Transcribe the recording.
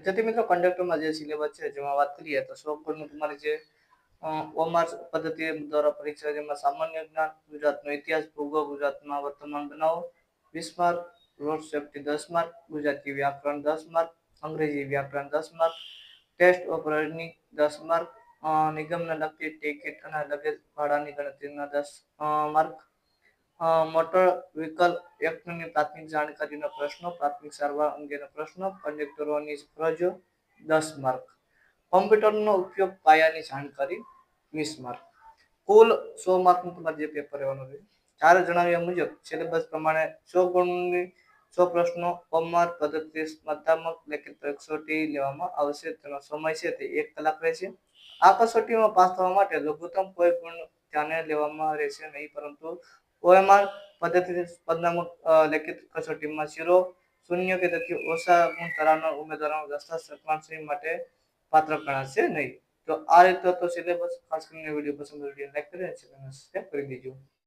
विद्यार्थी मित्रों कंडक्टर में जो सिलेबस है जेમાં વાત કરીએ તો 100 ગુણનું તમારે જે કોમર્સ પદ્ધતિ દ્વારા પરીક્ષા જેમાં સામાન્ય જ્ઞાન, ગુજરાતનો ઇતિહાસ, ભૂગોળ, ગુજરાતમાં વર્તમાન બનાવો 20 mark, road safety 10 mark, Gujarati વ્યાકરણ 10 માર્ક, અંગ્રેજી વ્યાકરણ 10 mark, test of running 10 mark, નિગમના લગતી ટિકિટ અને લગેજ ભાડાની ગણતરીના 10 માર્ક, મોટર વ્હીકલ એક્ટની પ્રાથમિક જાણકારીના પ્રશ્નો, પ્રાથમિક સારવાર અંગેના પ્રશ્નો, કંડક્ટરોની ફરજો 10 માર્ક, કોમ્પ્યુટરનો ઉપયોગ પાયાની જાણકારી 20 માર્ક. કુલ 100 માર્કનું તમારે જે પેપર રહેવાનું છે. ચાર જણાવ્યા મુજબ સિલેબસ પ્રમાણે 100 ગુણની 100 પ્રશ્નો કોમર્સ પદ્ધતિ સ્પર્ધાત્મક લેખિત કસોટી લેવામાં આવશે. તેનો સમય છે તે 1 કલાક રહેશે. આ કસોટીમાં પાસ થવા માટે લઘુત્તમ કોઈ ગુણ ધ્યાને લેવામાં રહેશે નહીં, પરંતુ ઓએમઆર પદ્ધતિ સ્પર્ધાત્મક લેખિત કસોટીમાં 0 કે તેથી ઓછા ગુણ ધરાવનાર ઉમેદવારોનો દસ્તાવેજ સન્માનશ્રી માટે પાત્ર ગણાશે નહીં. તો આ રીતે તો સિલેબસ. ખાસ કરીને વિડીયો પસંદ વિડીયો લાઈક કરી અને ચેનલને સબસ્ક્રાઇબ કરી દેજો.